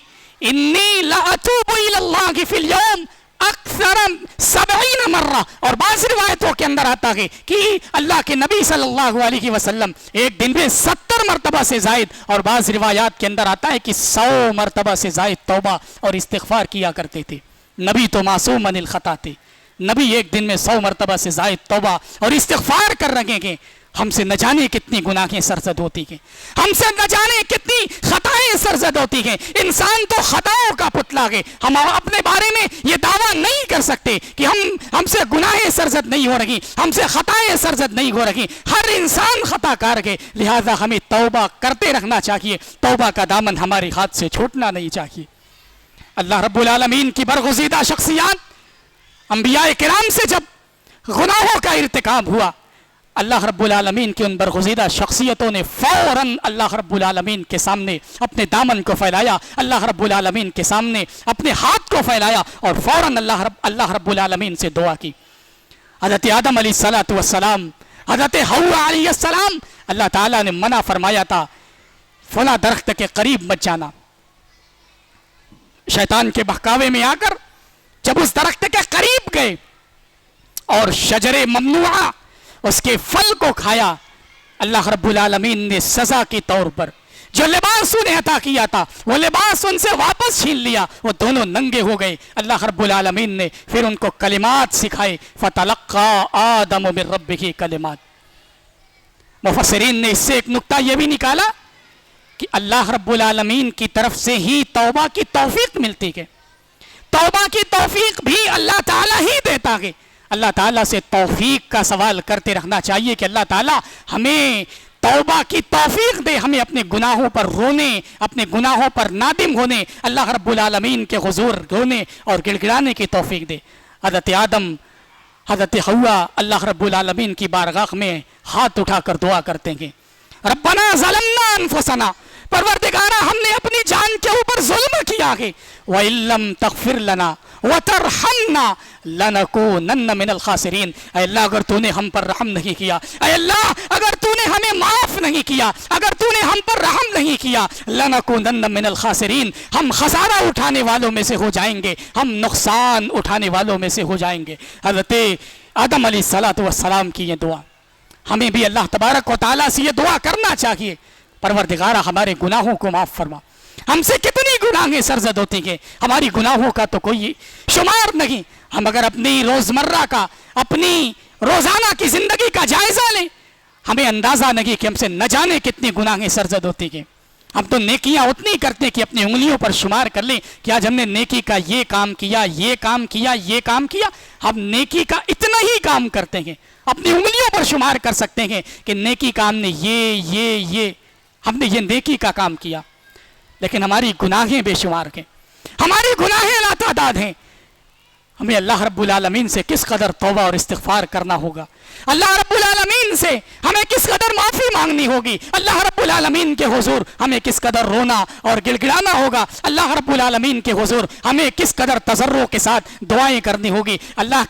इन्नी लअतूबु इलल्लाहि फिल यौम अक्सर 70 मर्रा, और बाज़ रिवायतों के अंदर आता है कि अल्लाह के नबी सल्लल्लाहु अलैहि वसल्लम एक दिन में 70 मरतबा से जायद, और बाज़ रिवायात के अंदर आता है कि 100 मरतबा से जायद तौबा और इस्तिग़फ़ार किया करते थे। नबी तो मासूम अनिल ख़ता थे, नबी एक दिन में 100 मरतबा से जायद तौबा और इस्तिग़फ़ार कर रहे हैं। हमसे न जाने कितनी गुनाहें सरजद होती हैं, हमसे न जाने कितनी खताएं सरजद होती हैं। इंसान तो खताओं का पुतला है। हम अपने बारे में ये दावा नहीं कर सकते कि हमसे गुनाहें सरजद नहीं हो रही, हमसे खताएं सरजद नहीं हो रही। हर इंसान खताकार है, लिहाजा हमें तौबा करते रहना चाहिए, तौबा का दामन हमारे हाथ से छूटना नहीं चाहिए। अल्लाह रब्बुल आलमीन की बरगुज़ीदा शख्सियात अंबिया किराम से जब गुनाहों का इर्तिकाब हुआ, अल्लाह रब्बुल आलमीन की उन बरगुज़ीदा शख्सियतों ने फ़ौरन अल्लाह रब्बुल आलमीन के सामने अपने दामन को फैलाया, अल्लाह रब्बुल आलमीन के सामने अपने हाथ को फैलाया और फ़ौरन अल्लाह रब्बुल आलमीन से दुआ की। हज़रत आदम अलैहिस्सलातु वस्सलाम, हज़रत हव्वा अलैहिस्सलाम, अल्लाह ताला ने मना फरमाया था फला दरख्त के करीब मत जाना। शैतान के बहकावे में आकर जब उस दरख्त के करीब गए और शजरे ममनुआ उसके फल को खाया, अल्लाह रब्बुल आलमीन ने सजा के तौर पर जो लिबास उन्हें अता किया था वो लिबास उनसे वापस छीन लिया, वो दोनों नंगे हो गए। अल्लाह रब्बुल आलमीन ने फिर उनको कलिमात सिखाए, फतलक्का आदम मिन रब्बिही कलिमात। मुफस्सिरीन ने इससे एक नुक्ता यह भी निकाला कि अल्लाह रब्बुल आलमीन की तरफ से ही तौबा की तौफीक मिलती है। तौबा की तौफीक भी अल्लाह ताला ही देता है। अल्लाह ताला से तौफीक का सवाल करते रहना चाहिए कि अल्लाह ताला हमें तौबा की तौफीक दे, हमें अपने गुनाहों पर रोने, अपने गुनाहों पर नादिम होने, अल्लाह रब्बुल आलमीन के हुजूर रोने और गिड़गिड़ाने की तौफीक दे। हज़रत आदम, हज़रत हव्वा अल्लाह रब्बुल आलमीन की बारगाह में हाथ उठाकर दुआ करते हैं, रब्बना ज़लमना अनफुसना, परवरदिगारा हमने अपनी जान के ऊपर जुल्म किया है, व इल्लम तग़फिर लना व तरहमना लनकूनन्न मिनल खासिरीन। अल्लाह अगर तूने हम पर रहम नहीं किया, अल्लाह अगर तूने हमें माफ़ नहीं किया, अगर तूने हम पर रहम नहीं किया, लनकूनन्न मिनल खासिरीन, हम खसारा उठाने वालों में से हो जाएंगे, हम नुकसान उठाने वालों में से हो जाएंगे। हज़रत आदम अलैहिस्सलातु वस्सलाम की ये दुआ हमें भी अल्लाह तबारक व तआला से ये दुआ करना चाहिए, परवरदिगारा हमारे गुनाहों को माफ़ फरमा। हमसे कितनी गुनाहें सरजद होती हैं, हमारी गुनाहों का तो कोई शुमार नहीं। हम अगर अपनी रोज़मर्रा का, अपनी रोज़ाना की ज़िंदगी का जायज़ा लें, हमें अंदाज़ा नहीं कि हमसे न जाने कितनी गुनाहें सरजद होती हैं। हम तो नेकियां उतनी करते हैं कि अपनी उंगलियों पर शुमार कर लें कि आज हमने नेकी का ये काम किया, ये काम किया, ये काम किया। हम नेकी का इतना ही काम करते हैं, अपनी उंगलियों पर शुमार कर सकते हैं कि नेकी का हमने ये हमने ये नेकी का काम किया, लेकिन हमारी गुनाहें बेशुमार हैं, हमारी गुनाहें लातादाद हैं। हमें अल्लाह रब्बुल आलमीन से किस कदर तौबा और इस्तिग़फ़ार करना होगा, अल्लाह रब्बुल आलमीन से हमें किस कदर माफ़ी मांगनी होगी, अल्लाह रब्बुल आलमीन के हुजूर हमें किस कदर रोना और गिड़गिड़ाना होगा, अल्लाह रब्बुल आलमीन के हुजूर हमें किस कदर तज़र्रुअ के साथ दुआएं करनी होगी। अल्लाह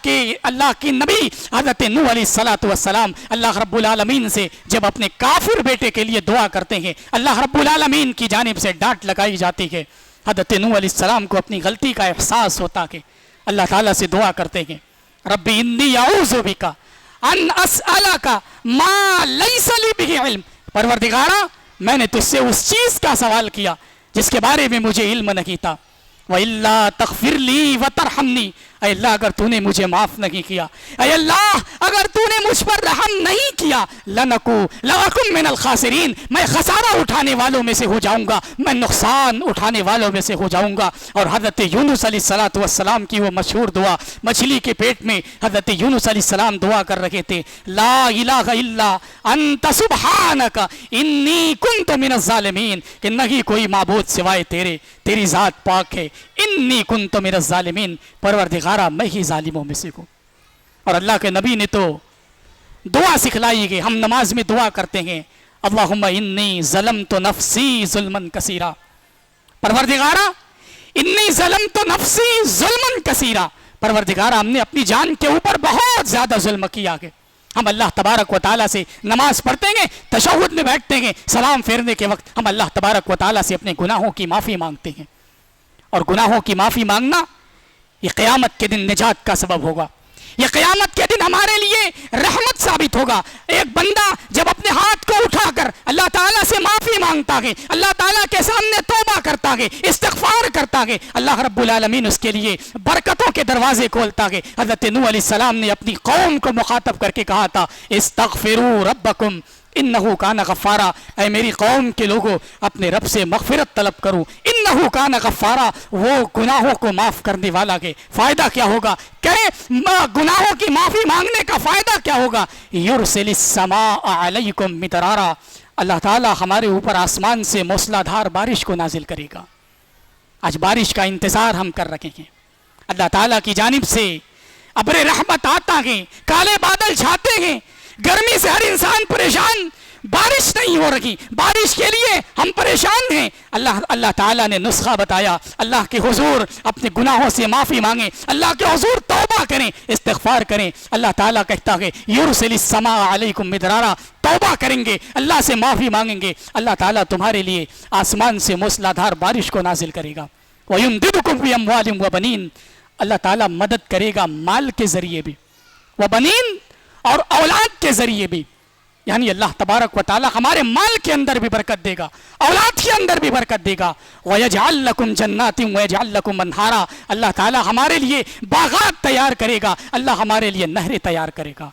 की नबी हज़रत नूह अलैहिस्सलातु वस्सलाम अल्लाह रब्बुल आलमीन से जब अपने काफिर बेटे के लिए दुआ करते हैं, अल्लाह रब्बुल आलमीन की जानिब से डांट लगाई जाती है। हज़रत नूह अलैहिस्सलाम को अपनी गलती का एहसास होता है, अल्लाह ताला से दुआ करते हैं, रब्बी इन्नी अऊज़ु बिका अन अस्अलका मा लैसा ली बिही इल्म, परवरदिगारा मैंने तुझसे उस चीज का सवाल किया जिसके बारे में मुझे इल्म नहीं था, व इल्ला तग़फ़िर ली व तरहमनी, ऐ अल्लाह अगर तूने मुझे माफ नहीं किया, ऐ अल्लाह अगर तूने मुझ पर रहम नहीं किया, लनकुन मिनल खासिरीन, मैं खसारा उठाने वालों में से हो जाऊंगा, मैं नुकसान उठाने वालों में से हो जाऊंगा। और हज़रत यूनुस अलैहिस्सलातु वस्सलाम की वो मशहूर दुआ, मछली के पेट में हज़रत यूनुस अलैहिस्सलाम दुआ कर रहे थे, ला इलाहा इल्ला अंत सुब्हानका इन्नी कुन्तु मिनज़ ज़ालिमीन, कि नहीं कोई माबूद सिवाय तेरी ज़ात पाक है, इन्नी कुन्तु मिनज़ ज़ालिमीन, परवरदिगारा मैं ही जालिमों में से हूँ। और अल्लाह के नबी ने तो दुआ सिखलाई है, हम नमाज में दुआ करते हैं, अल्लाहुम्मा इन्नी ज़लमतु नफ्सी ज़ुल्मन कसीरा, परवरदिगारा इन्नी ज़लमतु नफ्सी ज़ुल्मन कसीरा, परवरदिगारा हमने अपनी जान के ऊपर बहुत ज़्यादा जुल्म किया है। हम अल्लाह तबारक व तआला से नमाज पढ़ते हैं, तशहुद में बैठते हैं, सलाम फेरने के वक्त हम अल्लाह तबारक व तआला से अपने गुनाहों की माफ़ी मांगते हैं। और गुनाहों की माफ़ी मांगना ये क़यामत के दिन निजात का सबब होगा, ये क़यामत के दिन हमारे लिए रहमत साबित होगा। एक बंदा जब अपने हाथ को उठाकर अल्लाह ताला से माफ़ी मांगता है, अल्लाह ताला के सामने तौबा करता है, इस्तिग़फ़ार करता है, अल्लाह रब्बुल आलमीन उसके लिए बरकतों के दरवाजे खोलता है। हज़रत नूह अलैहिस्सलाम ने अपनी कौम को मुखातब करके कहा था, इस्तग़फ़िरू रब्बकुम इन्नहु काना गफ़्फ़ारा, ऐ मेरी कौम के लोगों अपने रब से मग़फ़िरत तलब करो, इन्नहु काना गफ़्फ़ारा, वो गुनाहों को माफ़ करने वाला है। फ़ायदा क्या होगा, कहे गुनाहों की माफ़ी मांगने का फ़ायदा क्या होगा, युरसिलिस समाअ अलैकुम मिदरारा, अल्लाह ताला हमारे ऊपर आसमान से मूसलाधार बारिश को नाजिल करेगा। आज बारिश का इंतज़ार हम कर रहे हैं, अल्लाह ताला की जानिब से अब्र रहमत आता है, काले बादल छाते हैं, गर्मी से हर इंसान परेशान, बारिश नहीं हो रही, बारिश के लिए हम परेशान हैं। अल्लाह ताला ने नुस्खा बताया, अल्लाह के हुजूर अपने गुनाहों से माफ़ी मांगे, अल्लाह के हुजूर तौबा करें, इस्तिग़फ़ार करें। अल्लाह ताला कहता है युरसिलिस समाअ अलैकुम मिदरारा, तौबा करेंगे, अल्लाह से माफ़ी मांगेंगे, अल्लाह ताला तुम्हारे लिए आसमान से मूसलाधार बारिश को नाजिल करेगा। व युमदिदकुम बि अम्वालिन व बनीन, अल्लाह ताला मदद करेगा माल के ज़रिए भी, व बनीन और औलाद के ज़रिए भी, यानी अल्लाह तबारक व तआला हमारे माल के अंदर भी बरकत देगा, औलाद के अंदर भी बरकत देगा। वयजअल लकुम जन्नातिन वयजअल लकुम अन्हारा, अल्लाह ताला हमारे लिए बागात तैयार करेगा, अल्लाह हमारे लिए नहरें तैयार करेगा।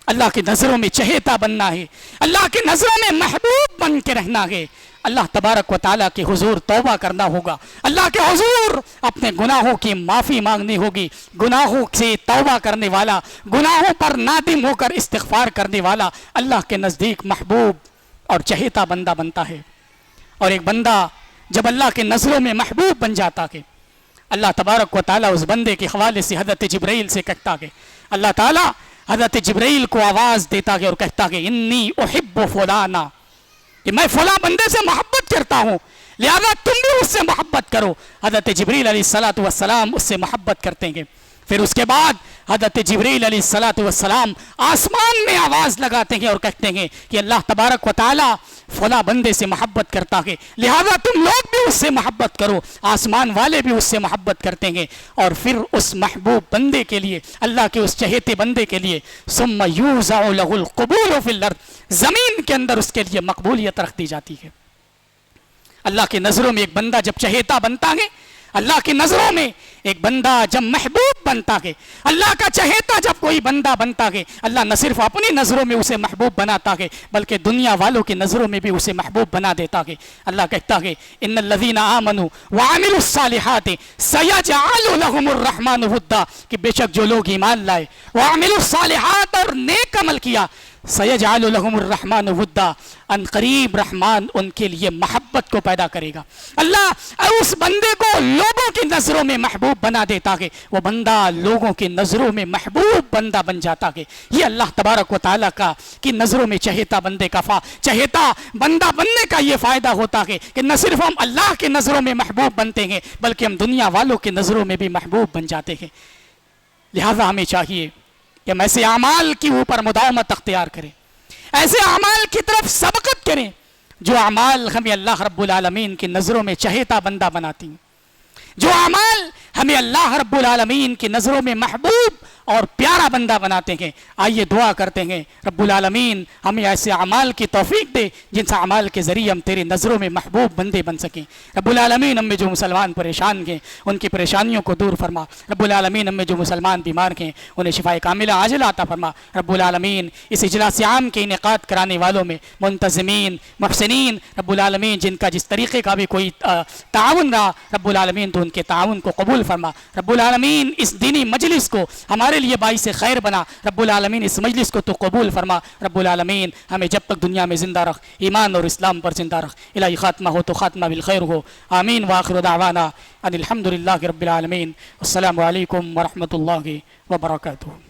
अल्लाह की नज़रों में चहेता बनना है, अल्लाह की नज़रों में महबूब बन के रहना है, अल्लाह तबारक व तआला के हुजूर तौबा करना होगा, अल्लाह के हुजूर अपने गुनाहों की माफ़ी मांगनी होगी। गुनाहों से तौबा करने वाला, गुनाहों पर नादिम होकर इस्तिग़फ़ार करने वाला अल्लाह के नज़दीक महबूब और चहेता बंदा बनता है। और एक बंदा जब अल्लाह के नज़रों में महबूब बन जाता है, अल्लाह तबारक व तआला उस बंदे के हवाले से हज़रत जिब्राइल से कहता है, अल्लाह ताला हज़रत जिब्राइल को आवाज़ देता है और कहता है इन्नी उहिब्बु फुलाना, कि मैं फला बंदे से मोहब्बत करता हूँ, लिहाजा तुम भी उससे मोहब्बत करो। हज़रत जिब्रील अलैहिस्सलातु वस्सलाम उससे मोहब्बत करते हैं। फिर उसके बाद हज़रत जिब्रील अलैहिस्सलातु वस्सलाम आसमान में आवाज़ लगाते हैं और कहते हैं कि अल्लाह तबारक व तआला फला बंदे से मोहब्बत करता है, लिहाजा तुम लोग भी उससे मोहब्बत करो। आसमान वाले भी उससे मोहब्बत करते हैं। और फिर उस महबूब बंदे के लिए, अल्लाह के उस चहेते बंदे के लिए सुम्मा यूज़अउ लहुल क़बूलु फिल अर्द, ज़मीन के अंदर उसके लिए मकबूलियत रख दी जाती है। अल्लाह की नज़रों में एक बंदा जब चहेता बनता है, अल्लाह की नज़रों में एक बंदा जब महबूब बनता है, अल्लाह का चहेता जब कोई बंदा बनता है, अल्लाह न सिर्फ अपनी नज़रों में उसे महबूब बनाता है बल्कि दुनिया वालों की नज़रों में भी उसे महबूब बना देता है। अल्लाह कहता है इन्नल्लज़ीना आमनू व अमिलुस्सालिहाति सयजअलु लहुमुर रहमानु वुद्दा, कि बेशक जो लोग ईमान लाए व अमिलुस्सालिहात और नेक अमल किया, सयजअलु लहुमुर रहमानु वुद्दा, अनकरीब रहमान उनके लिए मोहब्बत को पैदा करेगा। अल्लाह उस बंदे को लोगों की नज़रों में महबूब बना देता है। वो बंदा बंदा लोगों की नज़रों में महबूब बंदा बन जाता है। ये अल्लाह तबारक व तआला का कि नज़रों में चहेता बंदे का चहेता बंदा बनने का ये फ़ायदा होता है कि न सिर्फ हम अल्लाह की नज़रों में महबूब बनते हैं बल्कि हम दुनिया वालों की नज़रों में भी महबूब बन जाते हैं। लिहाजा हमें चाहिए कि हम ऐसे अमाल के ऊपर मुदावमत अख्तियार करें, ऐसे अमाल की तरफ सबकत करें जो अमाल हमें अल्लाह रब्बुल आलमीन की नज़रों में चहेता बंदा बनाती हैं, जो अमाल हमें अल्लाह रब्बुल आलमीन की नज़रों में महबूब और प्यारा बंदा बनाते हैं। आइए दुआ करते हैं रब्बुल आलमीन हमें ऐसे अमाल की तौफीक दे जिनसे अमाल के ज़रिए हम तेरी नज़रों में महबूब बंदे बन सकें। रब्बुल आलमीन हमें जो मुसलमान परेशान हैं उनकी परेशानियों को दूर फरमा। रब्बुल आलमीन हमें जो मुसलमान बीमार हैं उन्हें शिफाए कामिला आजिला अता फरमा। रब्बुल आलमीन इस इजलास आम के इनेकाद कराने वालों में मुंतज़मीन मुहसिनीन रब्बुल आलमीन जिनका जिस तरीक़े का भी कोई ताउन रहा रब्बुल आलमीन तो उनके ताउन को कबूल फरमा। रब्बुल आलमीन इस दीनी मजलिस को हमारे लिए बाइस खैर बना। रब्बुल आलमीन इस मजलिस को तो कबूल फरमा। रब्बुल आलमीन हमें जब तक दुनिया में ज़िंदा रख, ईमान और इस्लाम पर ज़िंदा रख। इलाही खात्मा हो तो खात्मा बिल खैर हो। आमीन व आखिर दावाना अनिल हम्दुलिल्लाहि रब्बिल आलमीन। अस्सलामु अलैकुम व रहमतुल्लाहि व बरकातुहू।